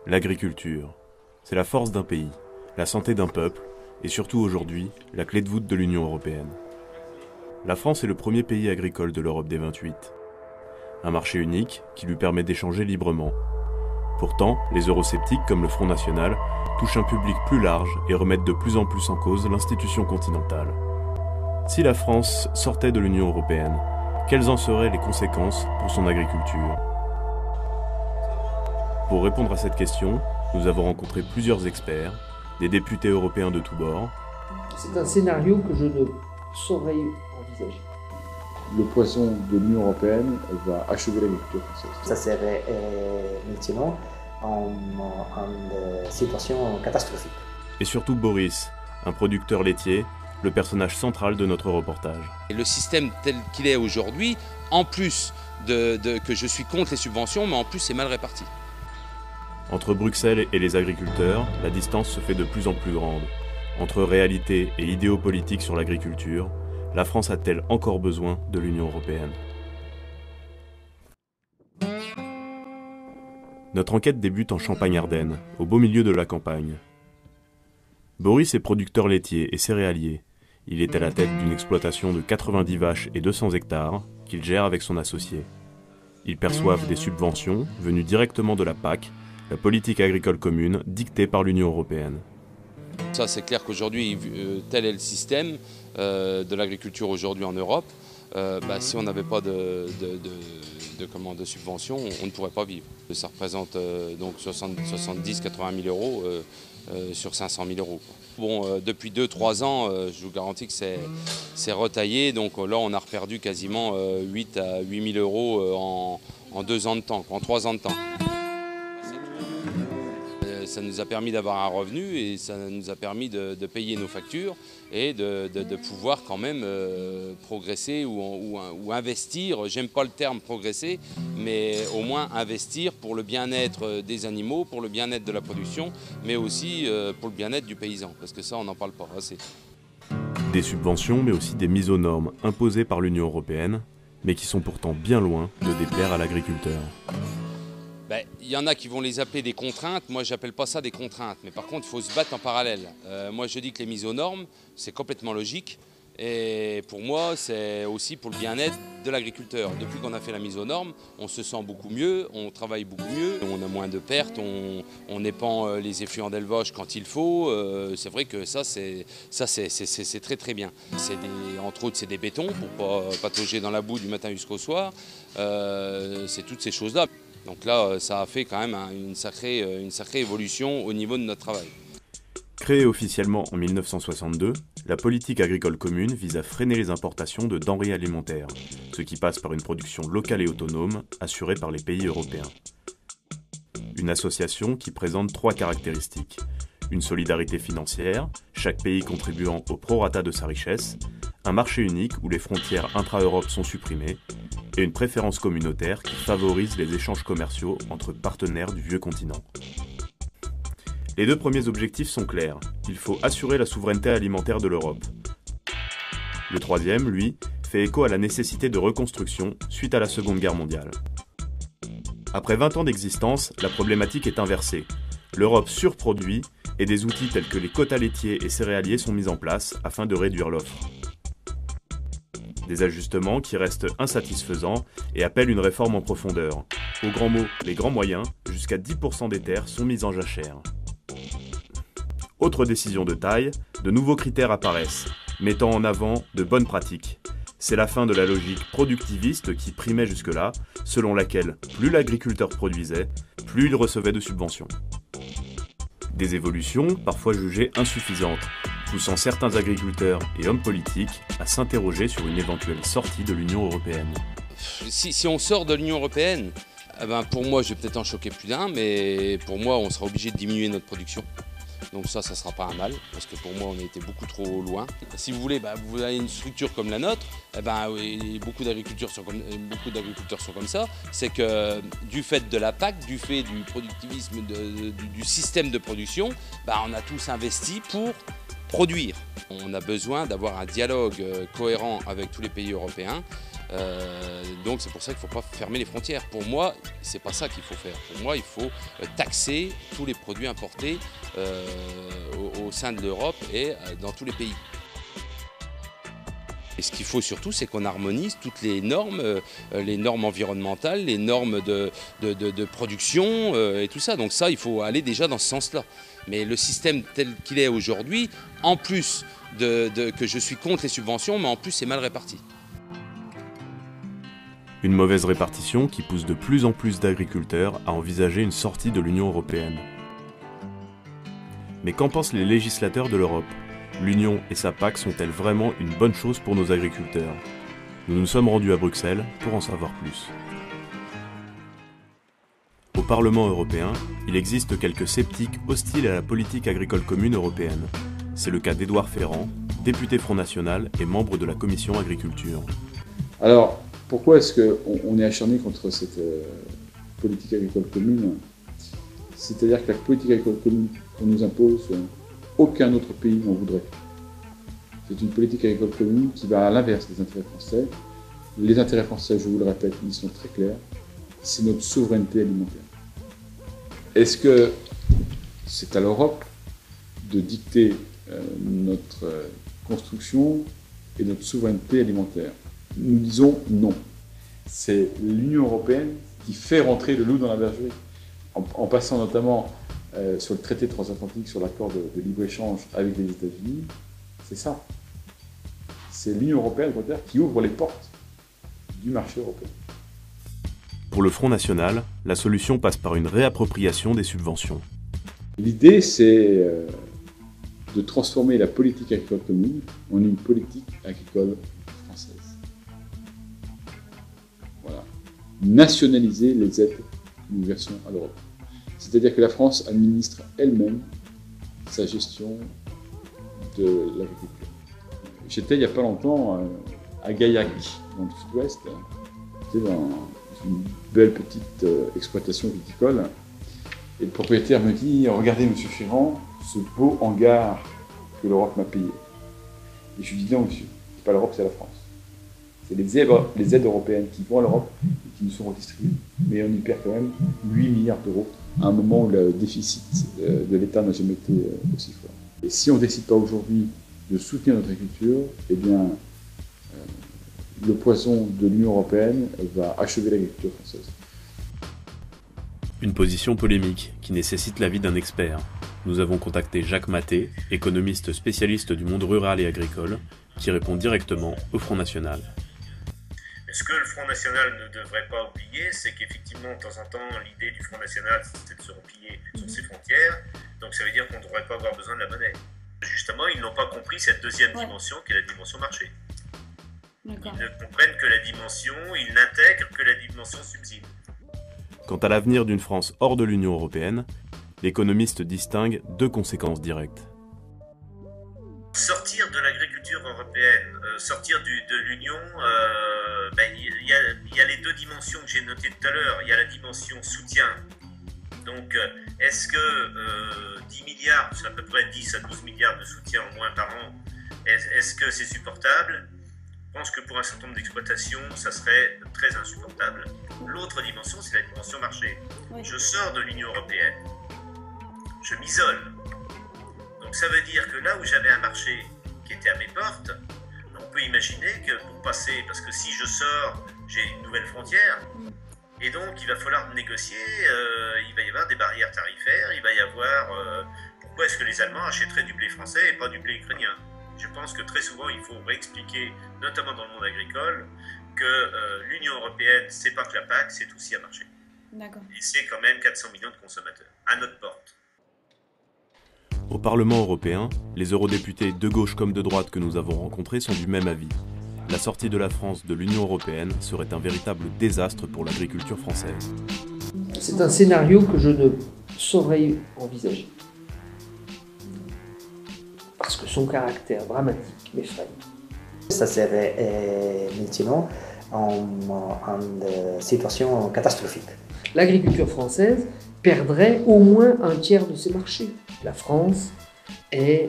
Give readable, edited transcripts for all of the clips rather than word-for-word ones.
L'agriculture, c'est la force d'un pays, la santé d'un peuple et surtout aujourd'hui, la clé de voûte de l'Union européenne. La France est le premier pays agricole de l'Europe des 28. Un marché unique qui lui permet d'échanger librement. Pourtant, les eurosceptiques comme le Front National touchent un public plus large et remettent de plus en plus en cause l'institution continentale. Si la France sortait de l'Union européenne, quelles en seraient les conséquences pour son agriculture ? Pour répondre à cette question, nous avons rencontré plusieurs experts, des députés européens de tous bords. C'est un scénario que je ne saurais envisager. Le poison de l'Union européenne va achever l'agriculture française. Ça serait maintenant en situation catastrophique. Et surtout Boris, un producteur laitier, le personnage central de notre reportage. Et le système tel qu'il est aujourd'hui, en plus que je suis contre les subventions, mais en plus c'est mal réparti. Entre Bruxelles et les agriculteurs, la distance se fait de plus en plus grande. Entre réalité et idéaux politiques sur l'agriculture, la France a-t-elle encore besoin de l'Union européenne ? Notre enquête débute en Champagne-Ardenne, au beau milieu de la campagne. Boris est producteur laitier et céréalier. Il est à la tête d'une exploitation de 90 vaches et 200 hectares qu'il gère avec son associé. Ils perçoivent des subventions venues directement de la PAC, la politique agricole commune dictée par l'Union européenne. Ça, c'est clair qu'aujourd'hui, tel est le système de l'agriculture aujourd'hui en Europe. Si on n'avait pas de subventions, on ne pourrait pas vivre. Ça représente donc 70-80 000 euros sur 500 000 euros. Bon, depuis 2-3 ans, je vous garantis que c'est retaillé. Donc là, on a perdu quasiment 8 à 8 000 euros en 2 ans de temps, en 3 ans de temps. Ça nous a permis d'avoir un revenu et ça nous a permis de payer nos factures et de pouvoir quand même progresser ou investir. J'aime pas le terme progresser, mais au moins investir pour le bien-être des animaux, pour le bien-être de la production, mais aussi pour le bien-être du paysan, parce que ça, on n'en parle pas assez. Des subventions, mais aussi des mises aux normes imposées par l'Union européenne, mais qui sont pourtant bien loin de déplaire à l'agriculteur. Il y en a qui vont les appeler des contraintes, moi j'appelle pas ça des contraintes, mais par contre il faut se battre en parallèle. Moi je dis que les mises aux normes, c'est complètement logique, et pour moi c'est aussi pour le bien-être de l'agriculteur. Depuis qu'on a fait la mise aux normes, on se sent beaucoup mieux, on travaille beaucoup mieux, on a moins de pertes, on épand les effluents d'élevage quand il faut. C'est vrai que ça c'est très très bien. Entre autres c'est des bétons pour pas patauger dans la boue du matin jusqu'au soir, c'est toutes ces choses-là. Donc là, ça a fait quand même une sacrée évolution au niveau de notre travail. Créée officiellement en 1962, la politique agricole commune vise à freiner les importations de denrées alimentaires, ce qui passe par une production locale et autonome assurée par les pays européens. Une association qui présente 3 caractéristiques. Une solidarité financière, chaque pays contribuant au prorata de sa richesse, un marché unique où les frontières intra-Europe sont supprimées, et une préférence communautaire qui favorise les échanges commerciaux entre partenaires du vieux continent. Les 2 premiers objectifs sont clairs. Il faut assurer la souveraineté alimentaire de l'Europe. Le troisième, lui, fait écho à la nécessité de reconstruction suite à la Seconde Guerre mondiale. Après 20 ans d'existence, la problématique est inversée. L'Europe surproduit et des outils tels que les quotas laitiers et céréaliers sont mis en place afin de réduire l'offre. Des ajustements qui restent insatisfaisants et appellent une réforme en profondeur. Au grand mot, les grands moyens, jusqu'à 10% des terres sont mises en jachère. Autre décision de taille, de nouveaux critères apparaissent, mettant en avant de bonnes pratiques. C'est la fin de la logique productiviste qui primait jusque-là, selon laquelle plus l'agriculteur produisait, plus il recevait de subventions. Des évolutions, parfois jugées insuffisantes, poussant certains agriculteurs et hommes politiques à s'interroger sur une éventuelle sortie de l'Union européenne. Si on sort de l'Union européenne, pour moi, je vais peut-être en choquer plus d'un, mais pour moi, on sera obligé de diminuer notre production. Donc ça ne sera pas un mal, parce que pour moi, on a été beaucoup trop loin. Si vous voulez, vous avez une structure comme la nôtre, beaucoup d'agriculteurs sont comme ça. C'est que du fait de la PAC, du fait du productivisme, du système de production, on a tous investi pour produire. On a besoin d'avoir un dialogue cohérent avec tous les pays européens Donc c'est pour ça qu'il ne faut pas fermer les frontières. Pour moi, c'est pas ça qu'il faut faire. Pour moi, il faut taxer tous les produits importés au sein de l'Europe et dans tous les pays. Et ce qu'il faut surtout, c'est qu'on harmonise toutes les normes environnementales, les normes de production et tout ça. Donc ça, il faut aller déjà dans ce sens-là. Mais le système tel qu'il est aujourd'hui, en plus que je suis contre les subventions, mais en plus c'est mal réparti. Une mauvaise répartition qui pousse de plus en plus d'agriculteurs à envisager une sortie de l'Union européenne. Mais qu'en pensent les législateurs de l'Europe ? L'Union et sa PAC sont-elles vraiment une bonne chose pour nos agriculteurs ? Nous nous sommes rendus à Bruxelles pour en savoir plus. Au Parlement européen, il existe quelques sceptiques hostiles à la politique agricole commune européenne. C'est le cas d'Édouard Ferrand, député Front National et membre de la Commission Agriculture. Alors, pourquoi est-ce qu'on est acharné contre cette politique agricole commune? C'est-à-dire que la politique agricole commune qu'on nous impose, aucun autre pays n'en voudrait. C'est une politique agricole commune qui va à l'inverse des intérêts français. Les intérêts français, je vous le répète, ils sont très clairs. C'est notre souveraineté alimentaire. Est-ce que c'est à l'Europe de dicter notre construction et notre souveraineté alimentaire? Nous disons non. C'est l'Union européenne qui fait rentrer le loup dans la bergerie, en passant notamment sur le traité transatlantique, sur l'accord de libre-échange avec les États-Unis. C'est ça. C'est l'Union européenne qui ouvre les portes du marché européen. Pour le Front National, la solution passe par une réappropriation des subventions. L'idée, c'est de transformer la politique agricole commune en une politique agricole française. Voilà. Nationaliser les aides que nous versons à l'Europe. C'est-à-dire que la France administre elle-même sa gestion de l'agriculture. J'étais il n'y a pas longtemps à Gaillac, dans le sud-ouest, dans une belle petite exploitation viticole. Et le propriétaire me dit « Regardez, monsieur Ferrand, ce beau hangar que l'Europe m'a payé. » Et je lui dis « Non, monsieur, c'est pas l'Europe, c'est la France. C'est les aides européennes qui vont à l'Europe et qui nous sont redistribuées. Mais on y perd quand même 8 milliards d'euros à un moment où le déficit de l'État n'a jamais été aussi fort. Et si on ne décide pas aujourd'hui de soutenir notre agriculture, eh bien, le poison de l'Union européenne va achever l'agriculture française. Une position polémique qui nécessite l'avis d'un expert. Nous avons contacté Jacques Maté, économiste spécialiste du monde rural et agricole, qui répond directement au Front National. Ce que le Front National ne devrait pas oublier, c'est qu'effectivement, de temps en temps, l'idée du Front National, c'est de se replier sur ses frontières. Donc ça veut dire qu'on ne devrait pas avoir besoin de la monnaie. Justement, ils n'ont pas compris cette deuxième dimension qui est la dimension marché. Ils ne comprennent que la dimension, ils n'intègrent que la dimension subside. Quant à l'avenir d'une France hors de l'Union européenne, l'économiste distingue deux conséquences directes. Sortir de l'agriculture européenne, sortir de l'Union, il y a les deux dimensions que j'ai notées tout à l'heure. Il y a la dimension soutien. Donc, est-ce que 10 milliards, c'est à peu près 10 à 12 milliards de soutien en moins par an, est-ce que c'est supportable? Je pense que pour un certain nombre d'exploitations, ça serait très insupportable. L'autre dimension, c'est la dimension marché. Oui. Je sors de l'Union européenne, je m'isole. Donc ça veut dire que là où j'avais un marché qui était à mes portes, on peut imaginer que pour passer, parce que si je sors, j'ai une nouvelle frontière, et donc il va falloir négocier, il va y avoir des barrières tarifaires, il va y avoir... pourquoi est-ce que les Allemands achèteraient du blé français et pas du blé ukrainien? Je pense que très souvent, il faut réexpliquer, notamment dans le monde agricole, que l'Union européenne, c'est pas que la PAC, c'est aussi un marché. D'accord. Et c'est quand même 400 millions de consommateurs, à notre porte. Au Parlement européen, les eurodéputés de gauche comme de droite que nous avons rencontrés sont du même avis. La sortie de la France de l'Union européenne serait un véritable désastre pour l'agriculture française. C'est un scénario que je ne saurais envisager. Parce que son caractère dramatique m'effraie. Ça serait maintenant une situation catastrophique. L'agriculture française perdrait au moins un tiers de ses marchés. La France est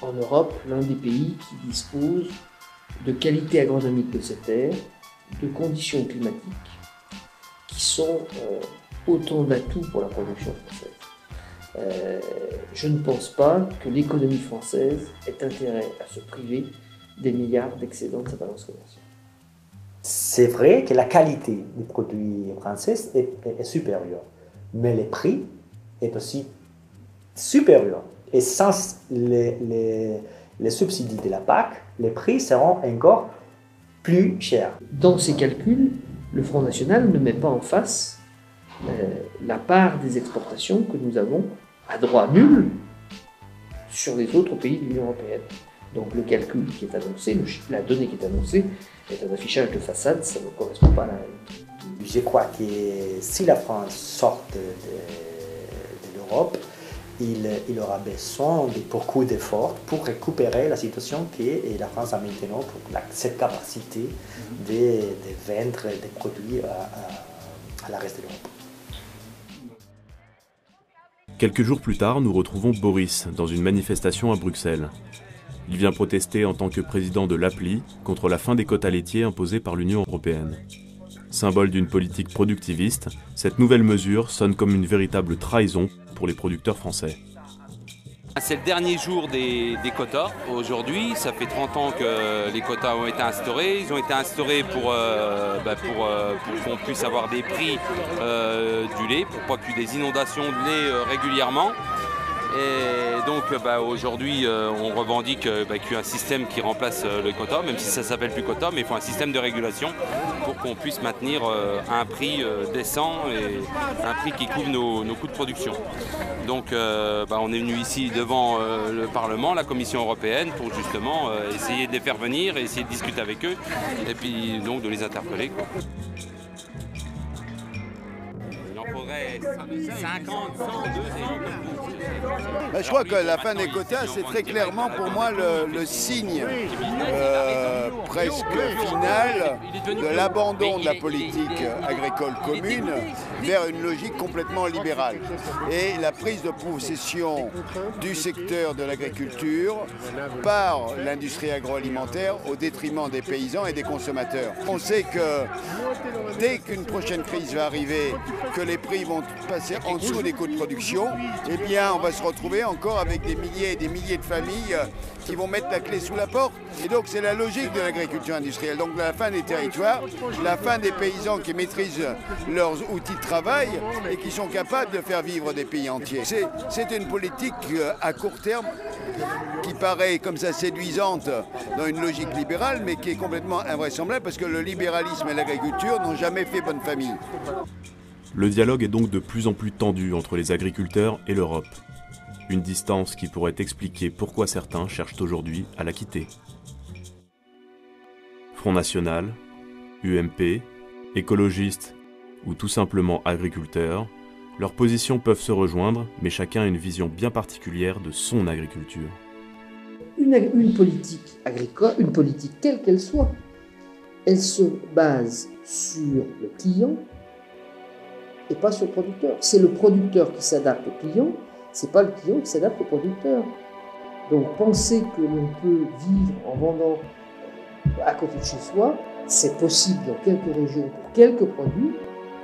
en Europe l'un des pays qui dispose de qualité agronomique de ses terres, de conditions climatiques qui sont autant d'atouts pour la production française. Je ne pense pas que l'économie française ait intérêt à se priver des milliards d'excédents de sa balance commerciale. C'est vrai que la qualité des produits français est supérieure, mais le prix est aussi supérieur. Et sans les subsides de la PAC, les prix seront encore plus chers. Dans ces calculs, le Front National ne met pas en face la part des exportations que nous avons à droit nul sur les autres pays de l'Union européenne. Donc le calcul qui est annoncé, la donnée qui est annoncée, est un affichage de façade, ça ne correspond pas à la réalité. Je crois que si la France sort de l'Europe, il aura besoin de beaucoup d'efforts pour récupérer la situation que la France a maintenant, pour cette capacité de vendre des produits à la reste de l'Europe. Quelques jours plus tard, nous retrouvons Boris dans une manifestation à Bruxelles. Il vient protester en tant que président de l'APLI contre la fin des quotas laitiers imposés par l'Union européenne. Symbole d'une politique productiviste, cette nouvelle mesure sonne comme une véritable trahison pour les producteurs français. C'est le dernier jour des quotas. Aujourd'hui, ça fait 30 ans que les quotas ont été instaurés. Ils ont été instaurés pour qu'on puisse avoir des prix du lait, pour pas qu'il y ait des inondations de lait régulièrement. Et donc aujourd'hui, on revendique qu'il y a un système qui remplace le quota, même si ça ne s'appelle plus quota, mais il faut un système de régulation pour qu'on puisse maintenir un prix décent et un prix qui couvre nos coûts de production. Donc on est venu ici devant le Parlement, la Commission européenne, pour justement essayer de les faire venir et essayer de discuter avec eux et puis donc de les interpeller, quoi. Il en faudrait 50, 100, 200. Je crois que la fin des quotas, c'est très clairement pour moi le signe presque final de l'abandon de la politique agricole commune vers une logique complètement libérale. Et la prise de possession du secteur de l'agriculture par l'industrie agroalimentaire au détriment des paysans et des consommateurs. On sait que dès qu'une prochaine crise va arriver, que les prix vont passer en dessous des coûts de production, eh bien on va se retrouver encore avec des milliers et des milliers de familles qui vont mettre la clé sous la porte. Et donc c'est la logique de l'agriculture industrielle. Donc la fin des territoires, la fin des paysans qui maîtrisent leurs outils de travail et qui sont capables de faire vivre des pays entiers. C'est une politique à court terme qui paraît comme ça séduisante dans une logique libérale, mais qui est complètement invraisemblable parce que le libéralisme et l'agriculture n'ont jamais fait bonne famille. Le dialogue est donc de plus en plus tendu entre les agriculteurs et l'Europe. Une distance qui pourrait expliquer pourquoi certains cherchent aujourd'hui à la quitter. Front National, UMP, écologistes ou tout simplement agriculteurs, leurs positions peuvent se rejoindre, mais chacun a une vision bien particulière de son agriculture. Une politique agricole, une politique quelle qu'elle soit, elle se base sur le client et pas sur le producteur. C'est le producteur qui s'adapte au client, c'est pas le client qui s'adapte au producteur. Donc penser que l'on peut vivre en vendant à côté de chez soi, c'est possible dans quelques régions pour quelques produits,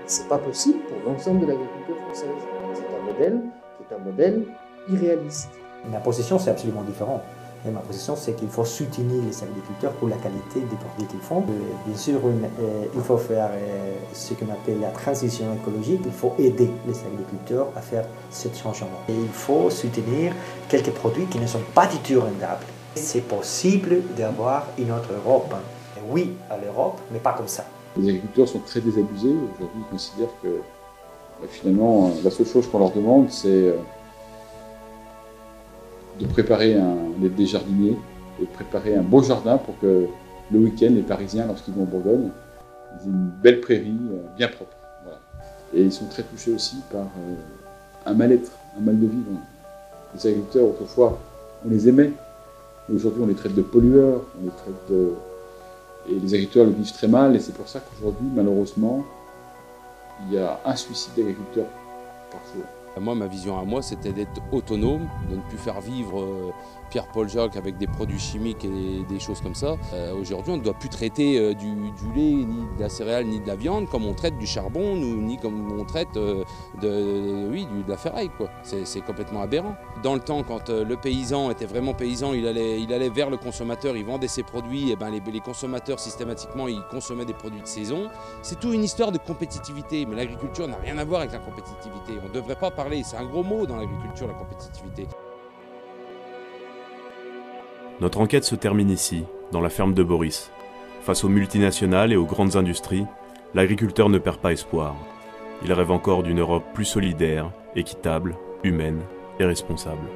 c'est pas possible pour l'ensemble de l'agriculture française. C'est un modèle qui est un modèle irréaliste. Ma position, c'est absolument différent. Et ma position, c'est qu'il faut soutenir les agriculteurs pour la qualité des produits qu'ils font. Bien sûr, il faut faire ce qu'on appelle la transition écologique. Il faut aider les agriculteurs à faire ce changement. Et il faut soutenir quelques produits qui ne sont pas du tout rendables. C'est possible d'avoir une autre Europe. Et oui, à l'Europe, mais pas comme ça. Les agriculteurs sont très désabusés. Aujourd'hui, ils considèrent que finalement, la seule chose qu'on leur demande, c'est de préparer des jardiniers, de préparer un beau jardin pour que le week-end, les Parisiens, lorsqu'ils vont en Bourgogne, ils aient une belle prairie bien propre. Voilà. Et ils sont très touchés aussi par un mal-être, un mal de vivre. Les agriculteurs, autrefois, on les aimait. Aujourd'hui, on les traite de pollueurs, on les traite de... Et les agriculteurs le vivent très mal, et c'est pour ça qu'aujourd'hui, malheureusement, il y a un suicide d'agriculteurs par jour. Moi, ma vision à moi, c'était d'être autonome, de ne plus faire vivre Pierre-Paul Jacques avec des produits chimiques et des choses comme ça. Aujourd'hui, on ne doit plus traiter du lait, ni de la céréale, ni de la viande comme on traite du charbon, ni comme on traite de la ferraille, quoi. C'est complètement aberrant. Dans le temps, quand le paysan était vraiment paysan, il allait vers le consommateur, il vendait ses produits, et ben les consommateurs, systématiquement, ils consommaient des produits de saison. C'est tout une histoire de compétitivité, mais l'agriculture n'a rien à voir avec la compétitivité. On ne devrait pas parler, c'est un gros mot dans l'agriculture, la compétitivité. Notre enquête se termine ici, dans la ferme de Boris. Face aux multinationales et aux grandes industries, l'agriculteur ne perd pas espoir. Il rêve encore d'une Europe plus solidaire, équitable, humaine et responsable.